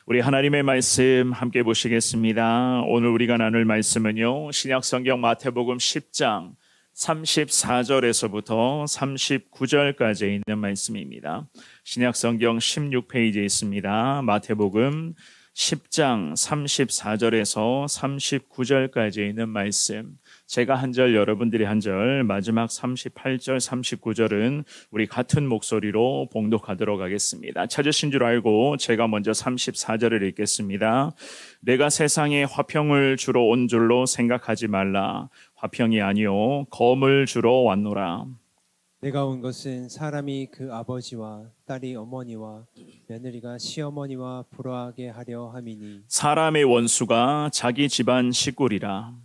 우리 하나님의 말씀 함께 보시겠습니다. 오늘 우리가 나눌 말씀은요, 신약성경 마태복음 10장 34절에서부터 39절까지 있는 말씀입니다. 신약성경 16페이지에 있습니다. 마태복음 10장 34절에서 39절까지 있는 말씀, 제가 한 절, 여러분들이 한 절, 마지막 38절, 39절은 우리 같은 목소리로 봉독하도록 하겠습니다. 찾으신 줄 알고 제가 먼저 34절을 읽겠습니다. 내가 세상에 화평을 주러 온 줄로 생각하지 말라. 화평이 아니요 검을 주러 왔노라. 내가 온 것은 사람이 그 아버지와 딸이 어머니와 며느리가 시어머니와 불화하게 하려 함이니 사람의 원수가 자기 집안 식구리라.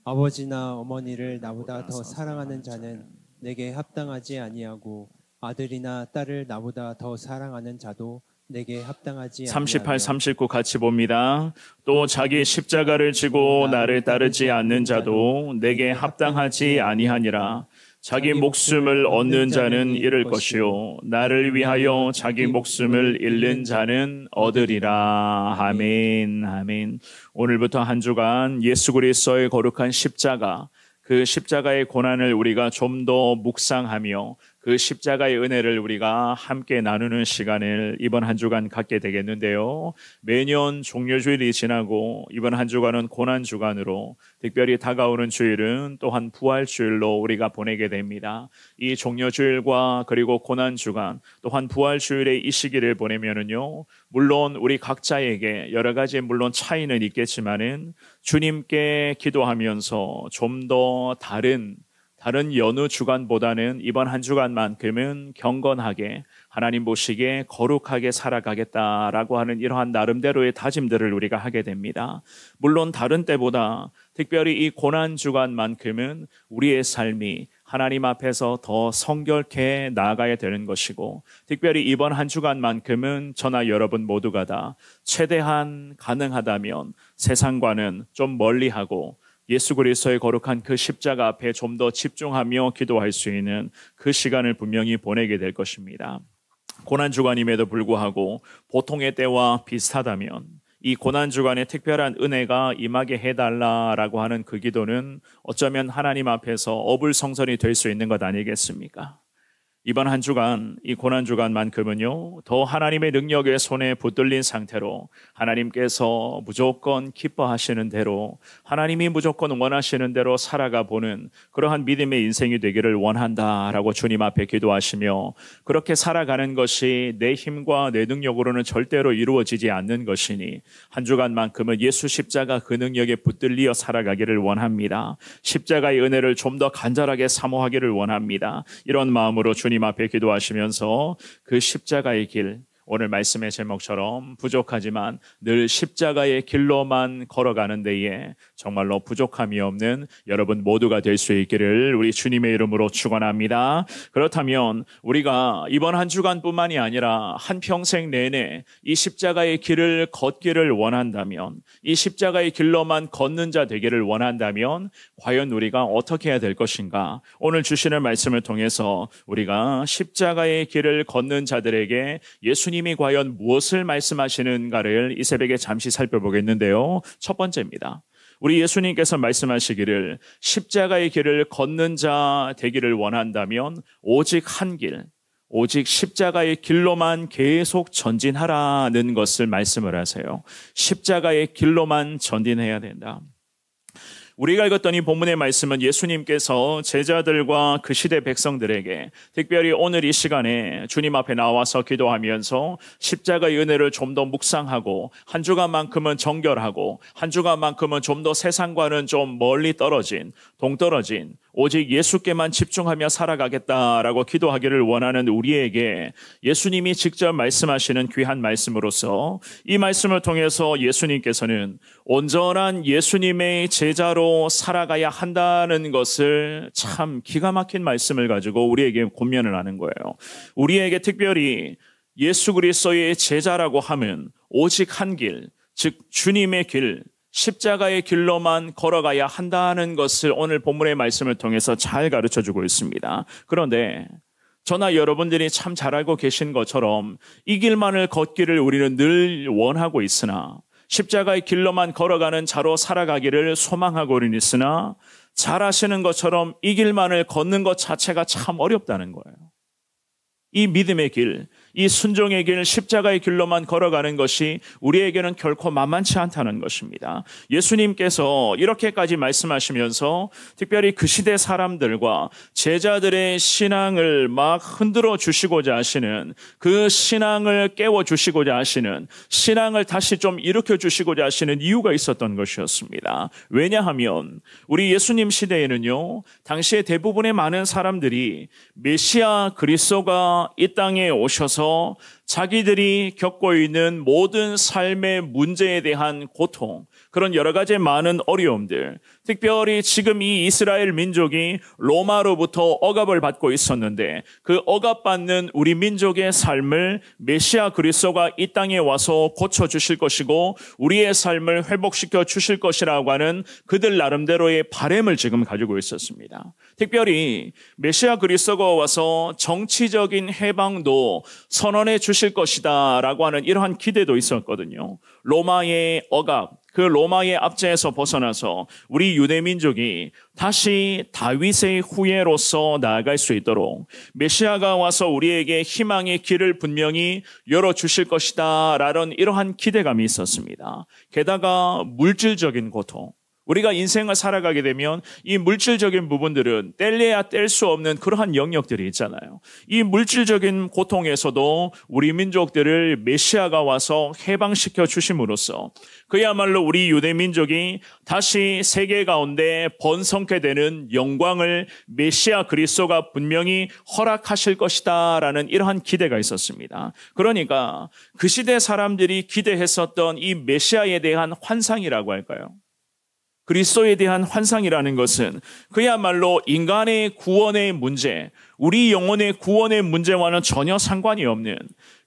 아버지나 어머니를 나보다 더 사랑하는 자는 내게 합당하지 아니하고 아들이나 딸을 나보다 더 사랑하는 자도 내게 합당하지 38, 39 같이 봅니다. 또 자기 십자가를 지고 나를 따르지 않는 자도 내게 합당하지 아니하니라. 자기 목숨을 얻는 자는 잃을 것이요 나를 위하여 자기 목숨을 잃는 자는 얻으리라. 아멘. 아멘. 오늘부터 한 주간 예수 그리스도의 거룩한 십자가, 그 십자가의 고난을 우리가 좀 더 묵상하며 그 십자가의 은혜를 우리가 함께 나누는 시간을 이번 한 주간 갖게 되겠는데요. 매년 종려주일이 지나고 이번 한 주간은 고난주간으로, 특별히 다가오는 주일은 또한 부활주일로 우리가 보내게 됩니다. 이 종려주일과 그리고 고난주간 또한 부활주일의 이 시기를 보내면은요, 물론 우리 각자에게 여러 가지 물론 차이는 있겠지만은 주님께 기도하면서 좀 더 다른 여느 주간보다는 이번 한 주간만큼은 경건하게 하나님 보시기에 거룩하게 살아가겠다라고 하는 이러한 나름대로의 다짐들을 우리가 하게 됩니다. 물론 다른 때보다 특별히 이 고난 주간만큼은 우리의 삶이 하나님 앞에서 더 성결케 나아가야 되는 것이고, 특별히 이번 한 주간만큼은 저나 여러분 모두가 다 최대한 가능하다면 세상과는 좀 멀리하고 예수 그리스도의 거룩한 그 십자가 앞에 좀 더 집중하며 기도할 수 있는 그 시간을 분명히 보내게 될 것입니다. 고난주간임에도 불구하고 보통의 때와 비슷하다면 이 고난주간에 특별한 은혜가 임하게 해달라라고 하는 그 기도는 어쩌면 하나님 앞에서 어불성설이 될 수 있는 것 아니겠습니까? 이번 한 주간, 이 고난주간만큼은요, 더 하나님의 능력의 손에 붙들린 상태로 하나님께서 무조건 기뻐하시는 대로, 하나님이 무조건 원하시는 대로 살아가 보는 그러한 믿음의 인생이 되기를 원한다라고 주님 앞에 기도하시며, 그렇게 살아가는 것이 내 힘과 내 능력으로는 절대로 이루어지지 않는 것이니 한 주간만큼은 예수 십자가 그 능력에 붙들려 살아가기를 원합니다. 십자가의 은혜를 좀 더 간절하게 사모하기를 원합니다. 이런 마음으로 주님 앞에 기도하시면서 그 십자가의 길, 오늘 말씀의 제목처럼 부족하지만 늘 십자가의 길로만 걸어가는 데에 정말로 부족함이 없는 여러분 모두가 될 수 있기를 우리 주님의 이름으로 축원합니다. 그렇다면 우리가 이번 한 주간뿐만이 아니라 한평생 내내 이 십자가의 길을 걷기를 원한다면, 이 십자가의 길로만 걷는 자 되기를 원한다면 과연 우리가 어떻게 해야 될 것인가? 오늘 주시는 말씀을 통해서 우리가 십자가의 길을 걷는 자들에게 예수님이 과연 무엇을 말씀하시는가를 이 새벽에 잠시 살펴보겠는데요. 첫 번째입니다. 우리 예수님께서 말씀하시기를 십자가의 길을 걷는 자 되기를 원한다면 오직 한 길, 오직 십자가의 길로만 계속 전진하라는 것을 말씀을 하세요. 십자가의 길로만 전진해야 된다. 우리가 읽었던 이 본문의 말씀은 예수님께서 제자들과 그 시대 백성들에게 특별히 오늘 이 시간에 주님 앞에 나와서 기도하면서 십자가의 은혜를 좀 더 묵상하고 한 주간만큼은 정결하고 한 주간만큼은 좀 더 세상과는 좀 멀리 떨어진, 동떨어진 오직 예수께만 집중하며 살아가겠다라고 기도하기를 원하는 우리에게 예수님이 직접 말씀하시는 귀한 말씀으로서 이 말씀을 통해서 예수님께서는 온전한 예수님의 제자로 살아가야 한다는 것을 참 기가 막힌 말씀을 가지고 우리에게 권면을 하는 거예요. 우리에게 특별히 예수 그리스도의 제자라고 하면 오직 한 길, 즉 주님의 길, 십자가의 길로만 걸어가야 한다는 것을 오늘 본문의 말씀을 통해서 잘 가르쳐주고 있습니다. 그런데 저나 여러분들이 참 잘 알고 계신 것처럼 이 길만을 걷기를 우리는 늘 원하고 있으나 십자가의 길로만 걸어가는 자로 살아가기를 소망하고는 있으나 잘 아시는 것처럼 이 길만을 걷는 것 자체가 참 어렵다는 거예요. 이 믿음의 길, 이 순종의 길, 십자가의 길로만 걸어가는 것이 우리에게는 결코 만만치 않다는 것입니다. 예수님께서 이렇게까지 말씀하시면서 특별히 그 시대 사람들과 제자들의 신앙을 막 흔들어 주시고자 하시는, 그 신앙을 깨워 주시고자 하시는, 신앙을 다시 좀 일으켜 주시고자 하시는 이유가 있었던 것이었습니다. 왜냐하면 우리 예수님 시대에는요, 당시에 대부분의 많은 사람들이 메시아 그리스도가 이 땅에 오셔서 자기들이 겪고 있는 모든 삶의 문제에 대한 고통, 그런 여러 가지 많은 어려움들, 특별히 지금 이 이스라엘 민족이 로마로부터 억압을 받고 있었는데 그 억압받는 우리 민족의 삶을 메시아 그리스도가 이 땅에 와서 고쳐주실 것이고 우리의 삶을 회복시켜 주실 것이라고 하는 그들 나름대로의 바람을 지금 가지고 있었습니다. 특별히 메시아 그리스도가 와서 정치적인 해방도 선언해 주실 것이다 라고 하는 이러한 기대도 있었거든요. 로마의 억압, 그 로마의 압제에서 벗어나서 우리 유대민족이 다시 다윗의 후예로서 나아갈 수 있도록 메시아가 와서 우리에게 희망의 길을 분명히 열어주실 것이다 라는 이러한 기대감이 있었습니다. 게다가 물질적인 고통, 우리가 인생을 살아가게 되면 이 물질적인 부분들은 뗄래야 뗄 수 없는 그러한 영역들이 있잖아요. 이 물질적인 고통에서도 우리 민족들을 메시아가 와서 해방시켜 주심으로써 그야말로 우리 유대민족이 다시 세계 가운데 번성케 되는 영광을 메시아 그리스도가 분명히 허락하실 것이다 라는 이러한 기대가 있었습니다. 그러니까 그 시대 사람들이 기대했었던 이 메시아에 대한 환상이라고 할까요? 그리스도에 대한 환상이라는 것은 그야말로 인간의 구원의 문제, 우리 영혼의 구원의 문제와는 전혀 상관이 없는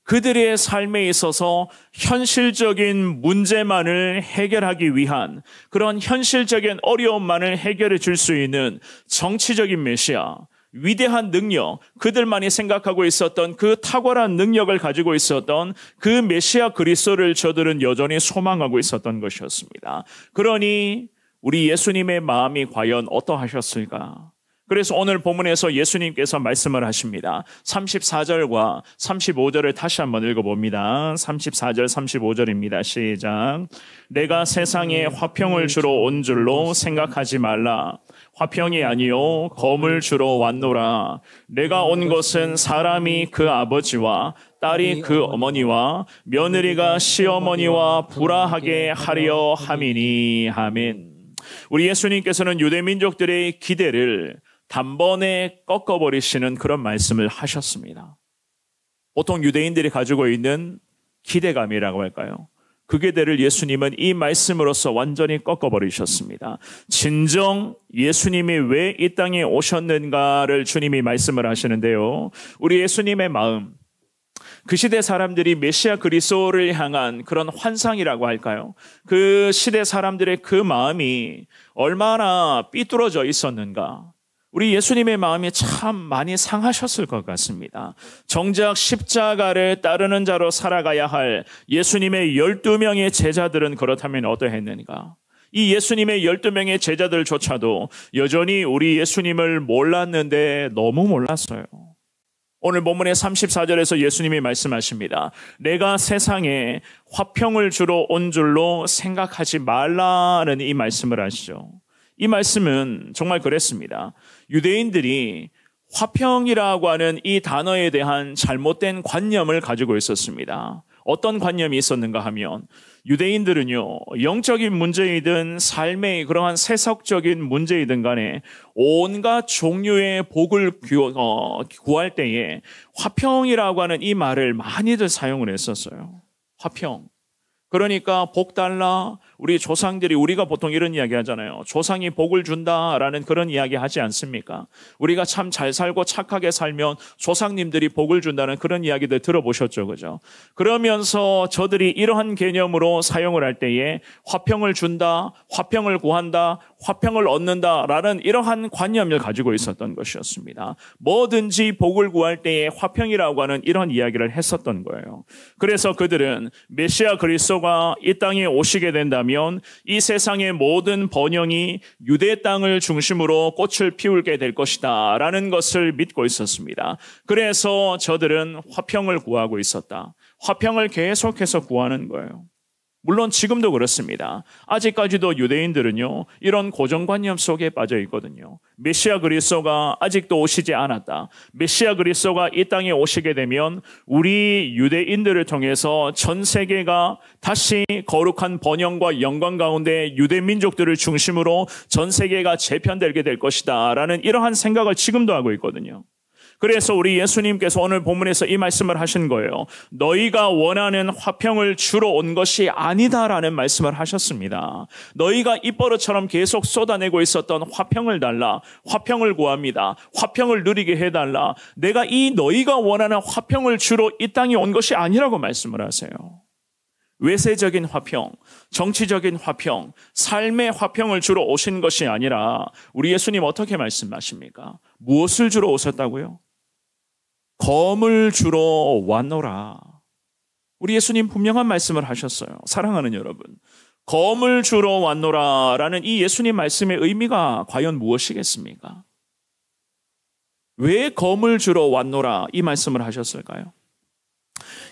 그들의 삶에 있어서 현실적인 문제만을 해결하기 위한 그런 현실적인 어려움만을 해결해 줄 수 있는 정치적인 메시아, 위대한 능력, 그들만이 생각하고 있었던 그 탁월한 능력을 가지고 있었던 그 메시아 그리스도를 저들은 여전히 소망하고 있었던 것이었습니다. 그러니 우리 예수님의 마음이 과연 어떠하셨을까? 그래서 오늘 본문에서 예수님께서 말씀을 하십니다. 34절과 35절을 다시 한번 읽어봅니다. 34절, 35절입니다. 시작. 내가 세상에 화평을 주러 온 줄로 생각하지 말라. 화평이 아니요 검을 주러 왔노라. 내가 온 것은 사람이 그 아버지와 딸이 그 어머니와 며느리가 시어머니와 불화하게 하려 함이니. 아멘. 우리 예수님께서는 유대민족들의 기대를 단번에 꺾어버리시는 그런 말씀을 하셨습니다. 보통 유대인들이 가지고 있는 기대감이라고 할까요? 그 기대를 예수님은 이 말씀으로서 완전히 꺾어버리셨습니다. 진정 예수님이 왜 이 땅에 오셨는가를 주님이 말씀을 하시는데요. 우리 예수님의 마음, 그 시대 사람들이 메시아 그리스도를 향한 그런 환상이라고 할까요? 그 시대 사람들의 그 마음이 얼마나 삐뚤어져 있었는가. 우리 예수님의 마음이 참 많이 상하셨을 것 같습니다. 정작 십자가를 따르는 자로 살아가야 할 예수님의 12명의 제자들은 그렇다면 어떠했는가? 이 예수님의 12명의 제자들조차도 여전히 우리 예수님을 몰랐는데 너무 몰랐어요. 오늘 본문의 34절에서 예수님이 말씀하십니다. 내가 세상에 화평을 주러 온 줄로 생각하지 말라는 이 말씀을 하시죠. 이 말씀은 정말 그랬습니다. 유대인들이 화평이라고 하는 이 단어에 대한 잘못된 관념을 가지고 있었습니다. 어떤 관념이 있었는가 하면 유대인들은요, 영적인 문제이든 삶의 그러한 세속적인 문제이든 간에 온갖 종류의 복을 구할 때에 화평이라고 하는 이 말을 많이들 사용을 했었어요. 화평. 그러니까 복 달라, 우리 조상들이, 우리가 보통 이런 이야기 하잖아요. 조상이 복을 준다라는 그런 이야기 하지 않습니까? 우리가 참 잘 살고 착하게 살면 조상님들이 복을 준다는 그런 이야기들 들어보셨죠, 그죠? 그러면서 저들이 이러한 개념으로 사용을 할 때에 화평을 준다, 화평을 구한다, 화평을 얻는다라는 이러한 관념을 가지고 있었던 것이었습니다. 뭐든지 복을 구할 때에 화평이라고 하는 이런 이야기를 했었던 거예요. 그래서 그들은 메시아 그리스도가 이 땅에 오시게 된다면 이 세상의 모든 번영이 유대 땅을 중심으로 꽃을 피우게 될 것이다 라는 것을 믿고 있었습니다. 그래서 저들은 화평을 구하고 있었다. 화평을 계속해서 구하는 거예요. 물론 지금도 그렇습니다. 아직까지도 유대인들은요, 이런 고정관념 속에 빠져 있거든요. 메시아 그리스도가 아직도 오시지 않았다. 메시아 그리스도가 이 땅에 오시게 되면 우리 유대인들을 통해서 전 세계가 다시 거룩한 번영과 영광 가운데 유대 민족들을 중심으로 전 세계가 재편되게 될 것이다 라는 이러한 생각을 지금도 하고 있거든요. 그래서 우리 예수님께서 오늘 본문에서 이 말씀을 하신 거예요. 너희가 원하는 화평을 주러 온 것이 아니다라는 말씀을 하셨습니다. 너희가 입버릇처럼 계속 쏟아내고 있었던 화평을 달라. 화평을 구합니다. 화평을 누리게 해달라. 내가 이 너희가 원하는 화평을 주러 이 땅에 온 것이 아니라고 말씀을 하세요. 외세적인 화평, 정치적인 화평, 삶의 화평을 주러 오신 것이 아니라 우리 예수님 어떻게 말씀하십니까? 무엇을 주러 오셨다고요? 검을 주러 왔노라. 우리 예수님 분명한 말씀을 하셨어요. 사랑하는 여러분, 검을 주러 왔노라라는 이 예수님 말씀의 의미가 과연 무엇이겠습니까? 왜 검을 주러 왔노라 이 말씀을 하셨을까요?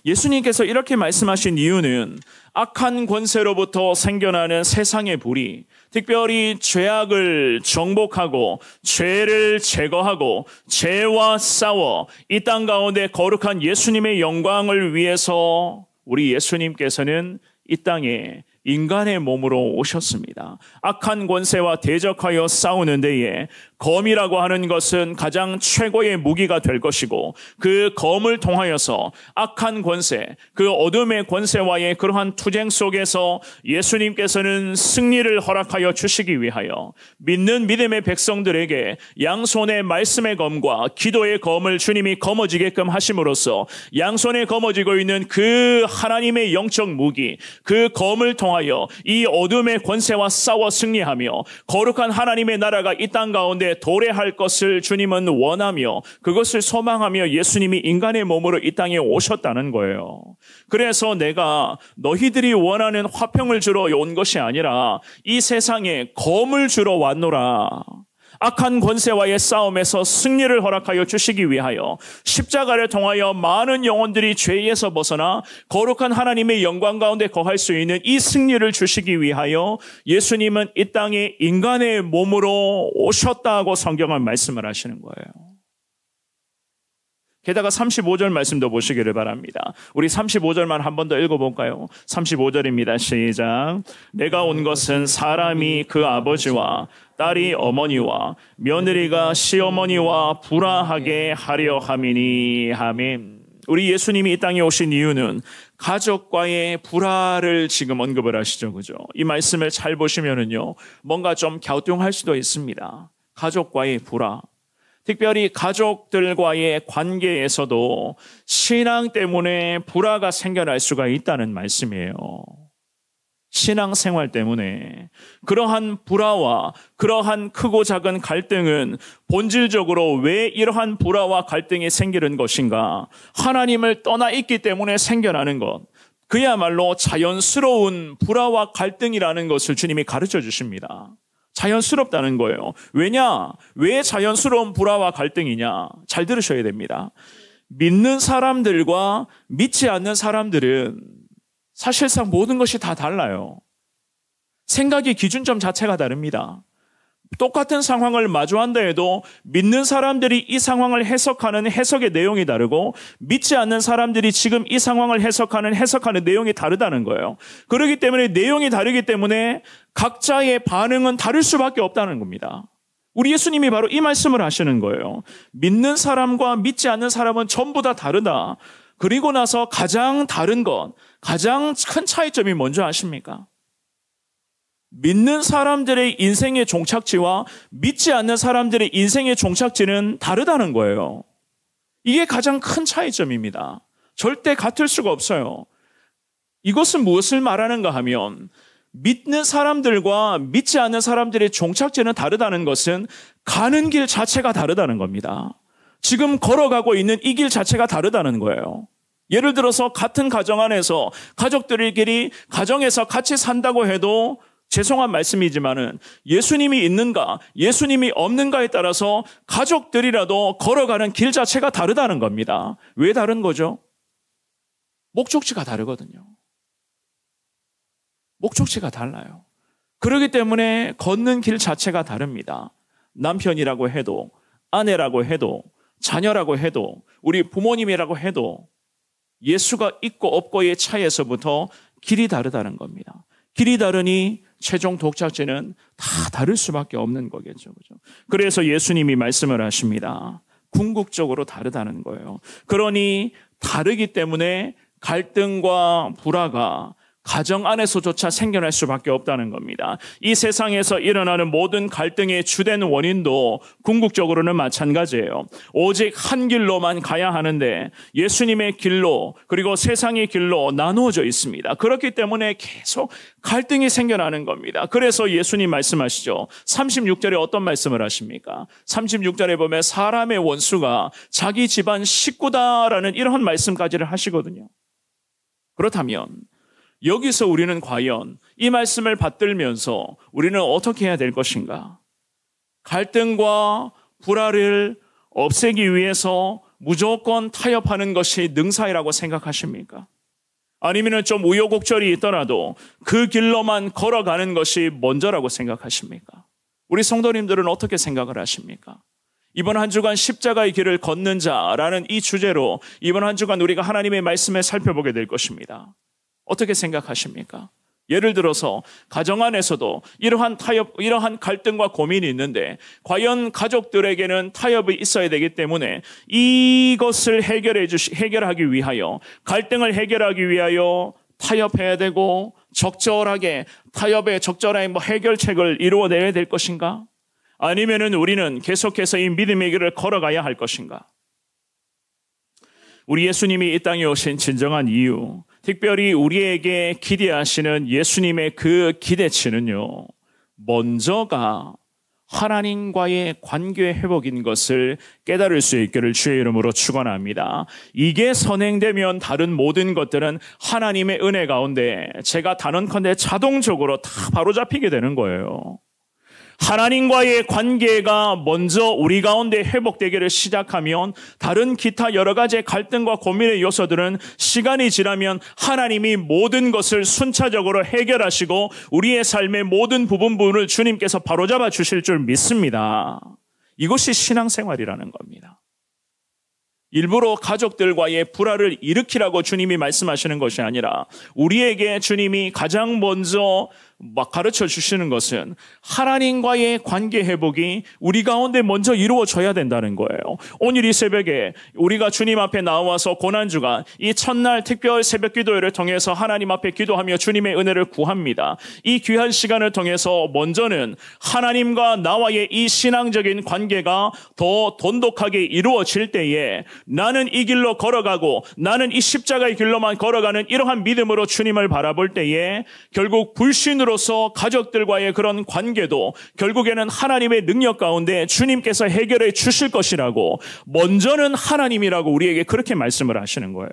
예수님께서 이렇게 말씀하신 이유는 악한 권세로부터 생겨나는 세상의 불이, 특별히 죄악을 정복하고 죄를 제거하고 죄와 싸워 이 땅 가운데 거룩한 예수님의 영광을 위해서 우리 예수님께서는 이 땅에 인간의 몸으로 오셨습니다. 악한 권세와 대적하여 싸우는 데에 검이라고 하는 것은 가장 최고의 무기가 될 것이고, 그 검을 통하여서 악한 권세, 그 어둠의 권세와의 그러한 투쟁 속에서 예수님께서는 승리를 허락하여 주시기 위하여 믿는 믿음의 백성들에게 양손의 말씀의 검과 기도의 검을 주님이 검어지게끔 하심으로써 양손에 검어지고 있는 그 하나님의 영적 무기, 그 검을 통하여 이 어둠의 권세와 싸워 승리하며 거룩한 하나님의 나라가 이 땅 가운데 도래할 것을 주님은 원하며 그것을 소망하며 예수님이 인간의 몸으로 이 땅에 오셨다는 거예요. 그래서 내가 너희들이 원하는 화평을 주러 온 것이 아니라 이 세상에 검을 주러 왔노라. 악한 권세와의 싸움에서 승리를 허락하여 주시기 위하여 십자가를 통하여 많은 영혼들이 죄에서 벗어나 거룩한 하나님의 영광 가운데 거할 수 있는 이 승리를 주시기 위하여 예수님은 이 땅에 인간의 몸으로 오셨다고 성경은 말씀을 하시는 거예요. 게다가 35절 말씀도 보시기를 바랍니다. 우리 35절만 한 번 더 읽어볼까요? 35절입니다. 시작. 내가 온 것은 사람이 그 아버지와 딸이 어머니와 며느리가 시어머니와 불화하게 하려 함이니. 아멘. 우리 예수님이 이 땅에 오신 이유는 가족과의 불화를 지금 언급을 하시죠. 그죠? 이 말씀을 잘 보시면은요, 뭔가 좀 갸우뚱할 수도 있습니다. 가족과의 불화. 특별히 가족들과의 관계에서도 신앙 때문에 불화가 생겨날 수가 있다는 말씀이에요. 신앙생활 때문에 그러한 불화와 그러한 크고 작은 갈등은 본질적으로 왜 이러한 불화와 갈등이 생기는 것인가? 하나님을 떠나 있기 때문에 생겨나는 것. 그야말로 자연스러운 불화와 갈등이라는 것을 주님이 가르쳐 주십니다. 자연스럽다는 거예요. 왜냐? 왜 자연스러운 불화와 갈등이냐? 잘 들으셔야 됩니다. 믿는 사람들과 믿지 않는 사람들은 사실상 모든 것이 다 달라요. 생각의 기준점 자체가 다릅니다. 똑같은 상황을 마주한다 해도 믿는 사람들이 이 상황을 해석하는 해석의 내용이 다르고 믿지 않는 사람들이 지금 이 상황을 해석하는 내용이 다르다는 거예요. 그렇기 때문에 내용이 다르기 때문에 각자의 반응은 다를 수밖에 없다는 겁니다. 우리 예수님이 바로 이 말씀을 하시는 거예요. 믿는 사람과 믿지 않는 사람은 전부 다 다르다. 그리고 나서 가장 다른 것, 가장 큰 차이점이 뭔지 아십니까? 믿는 사람들의 인생의 종착지와 믿지 않는 사람들의 인생의 종착지는 다르다는 거예요. 이게 가장 큰 차이점입니다. 절대 같을 수가 없어요. 이것은 무엇을 말하는가 하면 믿는 사람들과 믿지 않는 사람들의 종착지는 다르다는 것은 가는 길 자체가 다르다는 겁니다. 지금 걸어가고 있는 이 길 자체가 다르다는 거예요. 예를 들어서 같은 가정 안에서 가족들끼리 가정에서 같이 산다고 해도 죄송한 말씀이지만은 예수님이 있는가 예수님이 없는가에 따라서 가족들이라도 걸어가는 길 자체가 다르다는 겁니다. 왜 다른 거죠? 목적지가 다르거든요. 목적지가 달라요. 그렇기 때문에 걷는 길 자체가 다릅니다. 남편이라고 해도 아내라고 해도 자녀라고 해도 우리 부모님이라고 해도 예수가 있고 없고의 차이에서부터 길이 다르다는 겁니다. 길이 다르니 최종 독착지는 다 다를 수밖에 없는 거겠죠. 그죠? 그래서 예수님이 말씀을 하십니다. 궁극적으로 다르다는 거예요. 그러니 다르기 때문에 갈등과 불화가 가정 안에서조차 생겨날 수밖에 없다는 겁니다. 이 세상에서 일어나는 모든 갈등의 주된 원인도 궁극적으로는 마찬가지예요. 오직 한 길로만 가야 하는데 예수님의 길로 그리고 세상의 길로 나누어져 있습니다. 그렇기 때문에 계속 갈등이 생겨나는 겁니다. 그래서 예수님 말씀하시죠. 36절에 어떤 말씀을 하십니까? 36절에 보면 사람의 원수가 자기 집안 식구다라는 이런 말씀까지를 하시거든요. 그렇다면 여기서 우리는 과연 이 말씀을 받들면서 우리는 어떻게 해야 될 것인가? 갈등과 불화를 없애기 위해서 무조건 타협하는 것이 능사이라고 생각하십니까? 아니면 좀 우여곡절이 있더라도 그 길로만 걸어가는 것이 먼저라고 생각하십니까? 우리 성도님들은 어떻게 생각을 하십니까? 이번 한 주간 십자가의 길을 걷는 자라는 이 주제로 이번 한 주간 우리가 하나님의 말씀을 살펴보게 될 것입니다. 어떻게 생각하십니까? 예를 들어서 가정 안에서도 이러한 타협, 이러한 갈등과 고민이 있는데 과연 가족들에게는 타협이 있어야 되기 때문에 이것을 해결하기 위하여 갈등을 해결하기 위하여 타협해야 되고 적절하게 타협의 적절한 해결책을 이루어내야 될 것인가? 아니면은 우리는 계속해서 이 믿음의 길을 걸어가야 할 것인가? 우리 예수님이 이 땅에 오신 진정한 이유, 특별히 우리에게 기대하시는 예수님의 그 기대치는요, 먼저가 하나님과의 관계 회복인 것을 깨달을 수 있기를 주의 이름으로 축원합니다. 이게 선행되면 다른 모든 것들은 하나님의 은혜 가운데 제가 단언컨대 자동적으로 다 바로잡히게 되는 거예요. 하나님과의 관계가 먼저 우리 가운데 회복되기를 시작하면 다른 기타 여러 가지 갈등과 고민의 요소들은 시간이 지나면 하나님이 모든 것을 순차적으로 해결하시고 우리의 삶의 모든 부분을 주님께서 바로잡아 주실 줄 믿습니다. 이것이 신앙생활이라는 겁니다. 일부러 가족들과의 불화를 일으키라고 주님이 말씀하시는 것이 아니라 우리에게 주님이 가장 먼저 가르쳐 주시는 것은 하나님과의 관계 회복이 우리 가운데 먼저 이루어져야 된다는 거예요. 오늘 이 새벽에 우리가 주님 앞에 나와서 고난주간 이 첫날 특별 새벽 기도회를 통해서 하나님 앞에 기도하며 주님의 은혜를 구합니다. 이 귀한 시간을 통해서 먼저는 하나님과 나와의 이 신앙적인 관계가 더 돈독하게 이루어질 때에 나는 이 길로 걸어가고 나는 이 십자가의 길로만 걸어가는 이러한 믿음으로 주님을 바라볼 때에 결국 불신으로서 가족들과의 그런 관계도 결국에는 하나님의 능력 가운데 주님께서 해결해 주실 것이라고 먼저는 하나님이라고 우리에게 그렇게 말씀을 하시는 거예요.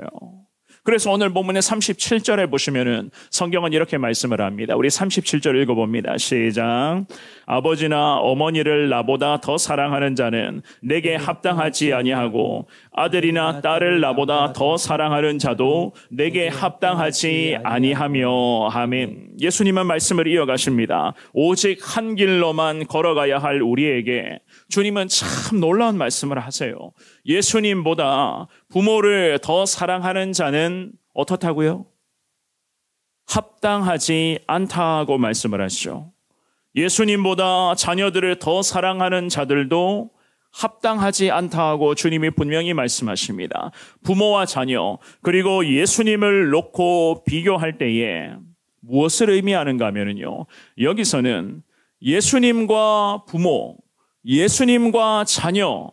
그래서 오늘 본문의 37절에 보시면은 성경은 이렇게 말씀을 합니다. 우리 37절 읽어봅니다. 시작. 아버지나 어머니를 나보다 더 사랑하는 자는 내게 합당하지 아니하고 아들이나 딸을 나보다 더 사랑하는 자도 내게 합당하지 아니하며. 아멘. 예수님은 말씀을 이어가십니다. 오직 한 길로만 걸어가야 할 우리에게 주님은 참 놀라운 말씀을 하세요. 예수님보다 부모를 더 사랑하는 자는 어떻다고요? 합당하지 않다고 말씀을 하시죠. 예수님보다 자녀들을 더 사랑하는 자들도 합당하지 않다고 주님이 분명히 말씀하십니다. 부모와 자녀 그리고 예수님을 놓고 비교할 때에 무엇을 의미하는가 하면요, 여기서는 예수님과 부모, 예수님과 자녀,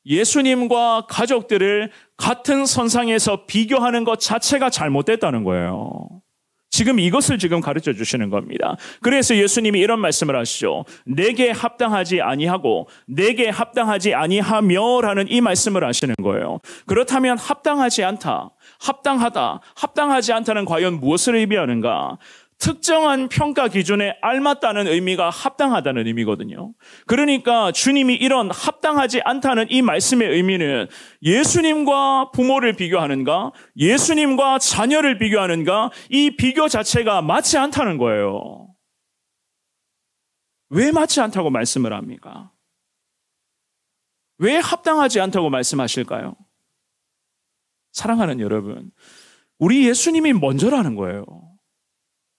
예수님과 가족들을 같은 선상에서 비교하는 것 자체가 잘못됐다는 거예요. 지금 이것을 지금 가르쳐 주시는 겁니다. 그래서 예수님이 이런 말씀을 하시죠. 내게 합당하지 아니하고 내게 합당하지 아니하며라는 이 말씀을 하시는 거예요. 그렇다면 합당하지 않다, 합당하다, 합당하지 않다는 과연 무엇을 의미하는가? 특정한 평가 기준에 알맞다는 의미가 합당하다는 의미거든요. 그러니까 주님이 이런 합당하지 않다는 이 말씀의 의미는 예수님과 부모를 비교하는가, 예수님과 자녀를 비교하는가, 이 비교 자체가 맞지 않다는 거예요. 왜 맞지 않다고 말씀을 합니까? 왜 합당하지 않다고 말씀하실까요? 사랑하는 여러분, 우리 예수님이 먼저라는 거예요.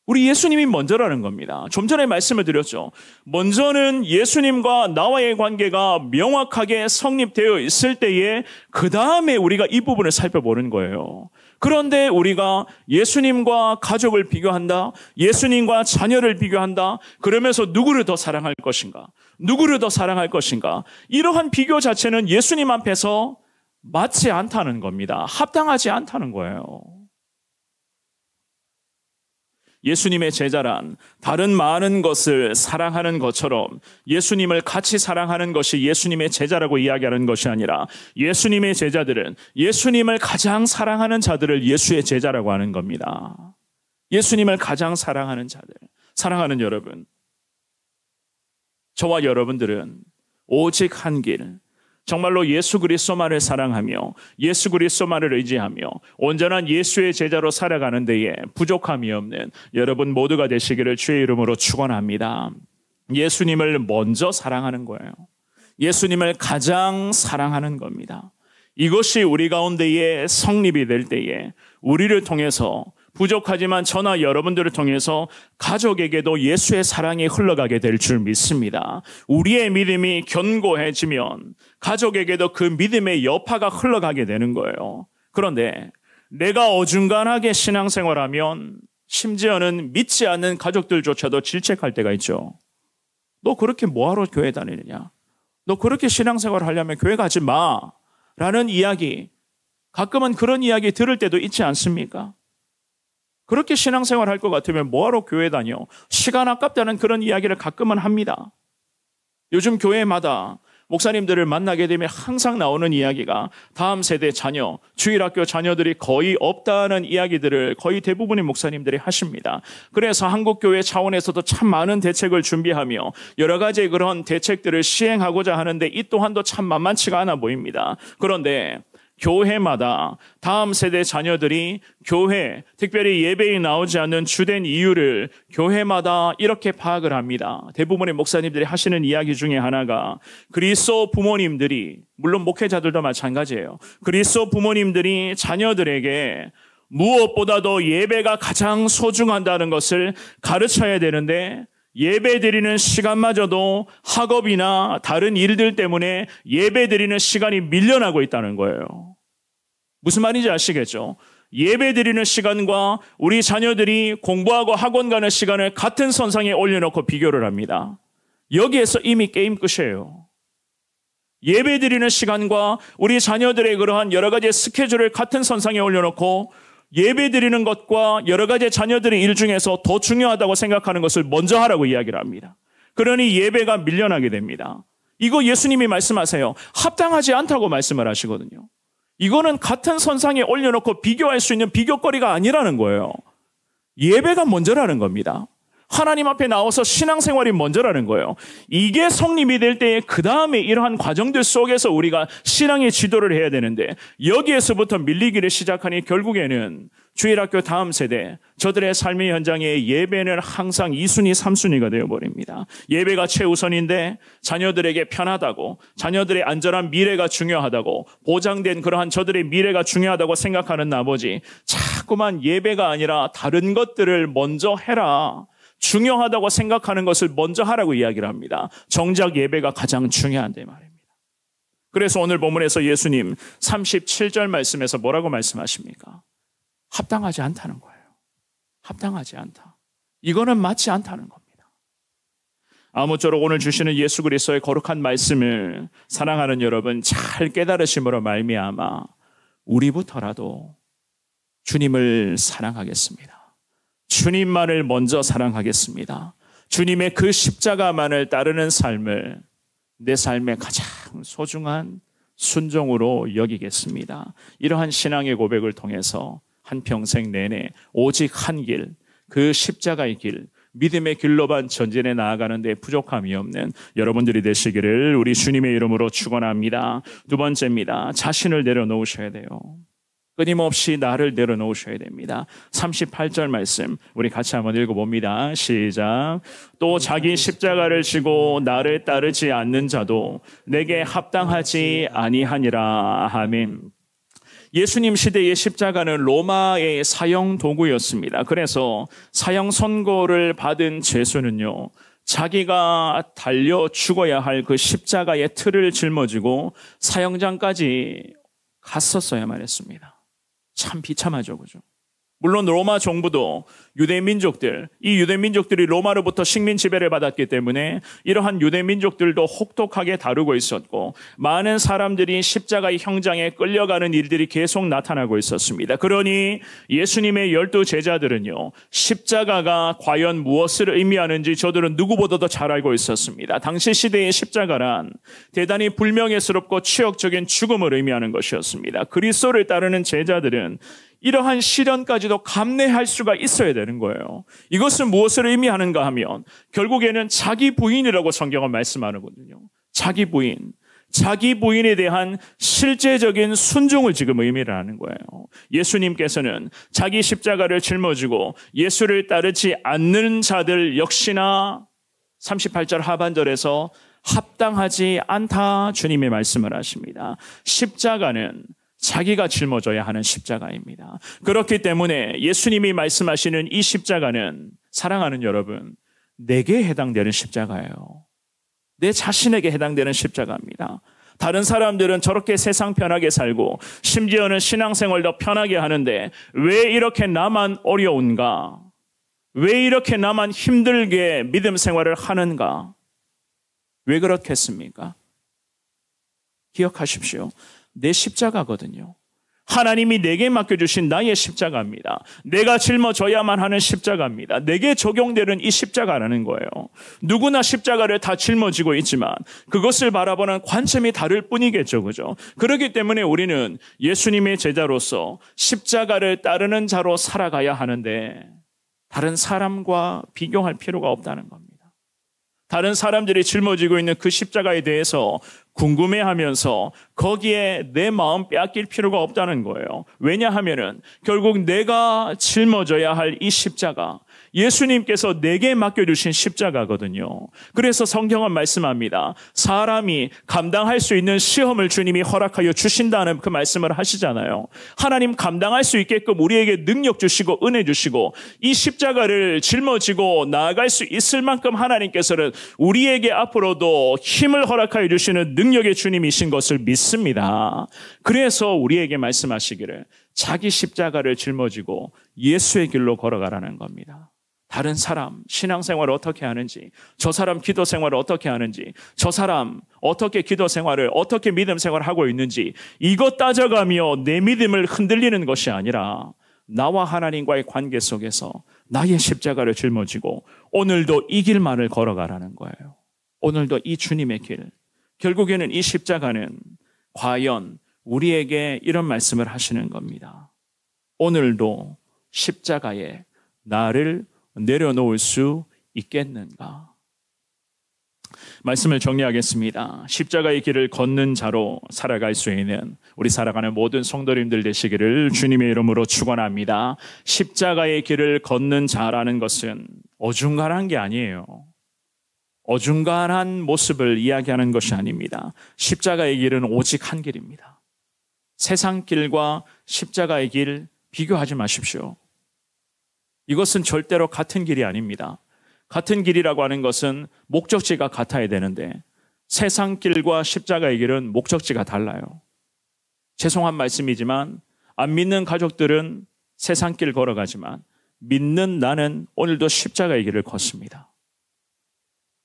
우리 예수님이 먼저라는 겁니다. 좀 전에 말씀을 드렸죠. 먼저는 예수님과 나와의 관계가 명확하게 성립되어 있을 때에 그 다음에 우리가 이 부분을 살펴보는 거예요. 그런데 우리가 예수님과 가족을 비교한다, 예수님과 자녀를 비교한다, 그러면서 누구를 더 사랑할 것인가, 누구를 더 사랑할 것인가, 이러한 비교 자체는 예수님 앞에서 맞지 않다는 겁니다. 합당하지 않다는 거예요. 예수님의 제자란 다른 많은 것을 사랑하는 것처럼 예수님을 같이 사랑하는 것이 예수님의 제자라고 이야기하는 것이 아니라 예수님의 제자들은 예수님을 가장 사랑하는 자들을 예수의 제자라고 하는 겁니다. 예수님을 가장 사랑하는 자들. 사랑하는 여러분, 저와 여러분들은 오직 한 길, 정말로 예수 그리스도만을 사랑하며 예수 그리스도만을 의지하며 온전한 예수의 제자로 살아가는 데에 부족함이 없는 여러분 모두가 되시기를 주의 이름으로 축원합니다. 예수님을 먼저 사랑하는 거예요. 예수님을 가장 사랑하는 겁니다. 이것이 우리 가운데에 성립이 될 때에 우리를 통해서 부족하지만 저나 여러분들을 통해서 가족에게도 예수의 사랑이 흘러가게 될 줄 믿습니다. 우리의 믿음이 견고해지면 가족에게도 그 믿음의 여파가 흘러가게 되는 거예요. 그런데 내가 어중간하게 신앙생활하면 심지어는 믿지 않는 가족들조차도 질책할 때가 있죠. 너 그렇게 뭐하러 교회 다니느냐? 너 그렇게 신앙생활을 하려면 교회 가지 마! 라는 이야기, 가끔은 그런 이야기 들을 때도 있지 않습니까? 그렇게 신앙생활 할 것 같으면 뭐하러 교회 다녀? 시간 아깝다는 그런 이야기를 가끔은 합니다. 요즘 교회마다 목사님들을 만나게 되면 항상 나오는 이야기가 다음 세대 자녀, 주일학교 자녀들이 거의 없다는 이야기들을 거의 대부분의 목사님들이 하십니다. 그래서 한국교회 차원에서도 참 많은 대책을 준비하며 여러 가지 그런 대책들을 시행하고자 하는데 이 또한도 참 만만치가 않아 보입니다. 그런데 교회마다 다음 세대 자녀들이 교회, 특별히 예배에 나오지 않는 주된 이유를 교회마다 이렇게 파악을 합니다. 대부분의 목사님들이 하시는 이야기 중에 하나가 그리스도 부모님들이, 물론 목회자들도 마찬가지예요. 그리스도 부모님들이 자녀들에게 무엇보다도 예배가 가장 소중하다는 것을 가르쳐야 되는데 예배 드리는 시간마저도 학업이나 다른 일들 때문에 예배 드리는 시간이 밀려나고 있다는 거예요. 무슨 말인지 아시겠죠? 예배 드리는 시간과 우리 자녀들이 공부하고 학원 가는 시간을 같은 선상에 올려놓고 비교를 합니다. 여기에서 이미 게임 끝이에요. 예배 드리는 시간과 우리 자녀들의 그러한 여러 가지 스케줄을 같은 선상에 올려놓고 예배 드리는 것과 여러 가지 자녀들의 일 중에서 더 중요하다고 생각하는 것을 먼저 하라고 이야기를 합니다. 그러니 예배가 밀려나게 됩니다. 이거 예수님이 말씀하세요. 합당하지 않다고 말씀을 하시거든요. 이거는 같은 선상에 올려놓고 비교할 수 있는 비교거리가 아니라는 거예요. 예배가 먼저라는 겁니다. 하나님 앞에 나와서 신앙생활이 먼저라는 거예요. 이게 성립이 될 때에 그 다음에 이러한 과정들 속에서 우리가 신앙의 지도를 해야 되는데 여기에서부터 밀리기를 시작하니 결국에는 주일학교 다음 세대, 저들의 삶의 현장에 예배는 항상 2순위, 3순위가 되어버립니다. 예배가 최우선인데 자녀들에게 편하다고, 자녀들의 안전한 미래가 중요하다고, 보장된 그러한 저들의 미래가 중요하다고 생각하는 나머지 자꾸만 예배가 아니라 다른 것들을 먼저 해라, 중요하다고 생각하는 것을 먼저 하라고 이야기를 합니다. 정작 예배가 가장 중요한데 말입니다. 그래서 오늘 본문에서 예수님 37절 말씀에서 뭐라고 말씀하십니까? 합당하지 않다는 거예요. 합당하지 않다. 이거는 맞지 않다는 겁니다. 아무쪼록 오늘 주시는 예수 그리스도의 거룩한 말씀을 사랑하는 여러분 잘 깨달으심으로 말미암아 우리부터라도 주님을 사랑하겠습니다. 주님만을 먼저 사랑하겠습니다. 주님의 그 십자가만을 따르는 삶을 내 삶의 가장 소중한 순종으로 여기겠습니다. 이러한 신앙의 고백을 통해서 한평생 내내 오직 한 길, 그 십자가의 길, 믿음의 길로만 전진해 나아가는 데 부족함이 없는 여러분들이 되시기를 우리 주님의 이름으로 축원합니다. 두 번째입니다. 자신을 내려놓으셔야 돼요. 끊임없이 나를 내려놓으셔야 됩니다. 38절 말씀 우리 같이 한번 읽어봅니다. 시작. 또 자기 십자가를 지고 나를 따르지 않는 자도 내게 합당하지 아니하니라. 아멘. 예수님 시대의 십자가는 로마의 사형 도구였습니다. 그래서 사형 선고를 받은 죄수는요, 자기가 달려 죽어야 할 그 십자가의 틀을 짊어지고 사형장까지 갔었어야만 했습니다. 참 비참하죠, 그죠? 물론 로마 정부도 유대 민족들, 이 유대 민족들이 로마로부터 식민 지배를 받았기 때문에 이러한 유대 민족들도 혹독하게 다루고 있었고 많은 사람들이 십자가의 형장에 끌려가는 일들이 계속 나타나고 있었습니다. 그러니 예수님의 12 제자들은요, 십자가가 과연 무엇을 의미하는지 저들은 누구보다도 잘 알고 있었습니다. 당시 시대의 십자가란 대단히 불명예스럽고 치욕적인 죽음을 의미하는 것이었습니다. 그리스도를 따르는 제자들은 이러한 시련까지도 감내할 수가 있어야 되는 거예요. 이것은 무엇을 의미하는가 하면 결국에는 자기 부인이라고 성경은 말씀하거든요. 자기 부인. 자기 부인에 대한 실제적인 순종을 지금 의미를 하는 거예요. 예수님께서는 자기 십자가를 짊어지고 예수를 따르지 않는 자들 역시나 38절 하반절에서 합당하지 않다 주님의 말씀을 하십니다. 십자가는 자기가 짊어져야 하는 십자가입니다. 그렇기 때문에 예수님이 말씀하시는 이 십자가는 사랑하는 여러분, 내게 해당되는 십자가예요. 내 자신에게 해당되는 십자가입니다. 다른 사람들은 저렇게 세상 편하게 살고 심지어는 신앙생활도 편하게 하는데 왜 이렇게 나만 어려운가? 왜 이렇게 나만 힘들게 믿음 생활을 하는가? 왜 그렇겠습니까? 기억하십시오. 내 십자가거든요. 하나님이 내게 맡겨주신 나의 십자가입니다. 내가 짊어져야만 하는 십자가입니다. 내게 적용되는 이 십자가라는 거예요. 누구나 십자가를 다 짊어지고 있지만 그것을 바라보는 관점이 다를 뿐이겠죠. 그죠? 그렇기 때문에 우리는 예수님의 제자로서 십자가를 따르는 자로 살아가야 하는데 다른 사람과 비교할 필요가 없다는 겁니다. 다른 사람들이 짊어지고 있는 그 십자가에 대해서 궁금해하면서 거기에 내 마음 빼앗길 필요가 없다는 거예요. 왜냐하면은 결국 내가 짊어져야 할 이 십자가, 예수님께서 내게 맡겨주신 십자가거든요. 그래서 성경은 말씀합니다. 사람이 감당할 수 있는 시험을 주님이 허락하여 주신다는 그 말씀을 하시잖아요. 하나님 감당할 수 있게끔 우리에게 능력 주시고 은혜 주시고 이 십자가를 짊어지고 나아갈 수 있을 만큼 하나님께서는 우리에게 앞으로도 힘을 허락하여 주시는 능력의 주님이신 것을 믿습니다. 그래서 우리에게 말씀하시기를 자기 십자가를 짊어지고 예수의 길로 걸어가라는 겁니다. 다른 사람 신앙생활을 어떻게 하는지, 저 사람 기도 생활을 어떻게 하는지, 저 사람 어떻게 기도 생활을, 어떻게 믿음 생활을 하고 있는지 이것 따져가며 내 믿음을 흔들리는 것이 아니라 나와 하나님과의 관계 속에서 나의 십자가를 짊어지고 오늘도 이 길만을 걸어가라는 거예요. 오늘도 이 주님의 길. 결국에는 이 십자가는 과연 우리에게 이런 말씀을 하시는 겁니다. 오늘도 십자가에 나를 내려놓을 수 있겠는가? 말씀을 정리하겠습니다. 십자가의 길을 걷는 자로 살아갈 수 있는 우리 살아가는 모든 성도님들 되시기를 주님의 이름으로 축원합니다. 십자가의 길을 걷는 자라는 것은 어중간한 게 아니에요. 어중간한 모습을 이야기하는 것이 아닙니다. 십자가의 길은 오직 한 길입니다. 세상 길과 십자가의 길 비교하지 마십시오. 이것은 절대로 같은 길이 아닙니다. 같은 길이라고 하는 것은 목적지가 같아야 되는데 세상 길과 십자가의 길은 목적지가 달라요. 죄송한 말씀이지만 안 믿는 가족들은 세상 길 걸어가지만 믿는 나는 오늘도 십자가의 길을 걷습니다.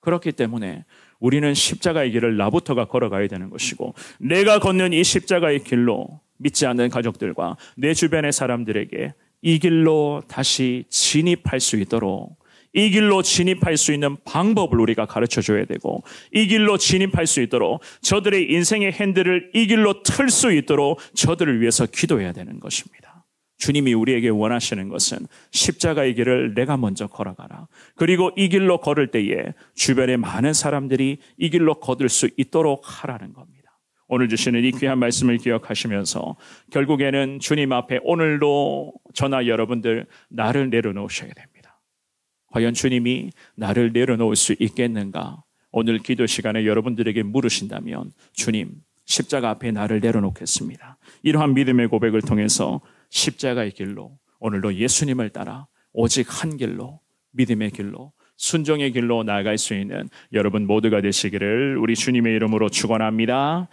그렇기 때문에 우리는 십자가의 길을 나부터가 걸어가야 되는 것이고, 내가 걷는 이 십자가의 길로 믿지 않는 가족들과 내 주변의 사람들에게 이 길로 다시 진입할 수 있도록, 이 길로 진입할 수 있는 방법을 우리가 가르쳐 줘야 되고, 이 길로 진입할 수 있도록 저들의 인생의 핸들을 이 길로 틀 수 있도록 저들을 위해서 기도해야 되는 것입니다. 주님이 우리에게 원하시는 것은 십자가의 길을 내가 먼저 걸어가라. 그리고 이 길로 걸을 때에 주변의 많은 사람들이 이 길로 걷을 수 있도록 하라는 겁니다. 오늘 주시는 이 귀한 말씀을 기억하시면서 결국에는 주님 앞에 오늘도 저나 여러분들 나를 내려놓으셔야 됩니다. 과연 주님이 나를 내려놓을 수 있겠는가? 오늘 기도 시간에 여러분들에게 물으신다면, 주님, 십자가 앞에 나를 내려놓겠습니다. 이러한 믿음의 고백을 통해서 십자가의 길로 오늘도 예수님을 따라 오직 한 길로, 믿음의 길로, 순종의 길로 나아갈 수 있는 여러분 모두가 되시기를 우리 주님의 이름으로 축원합니다.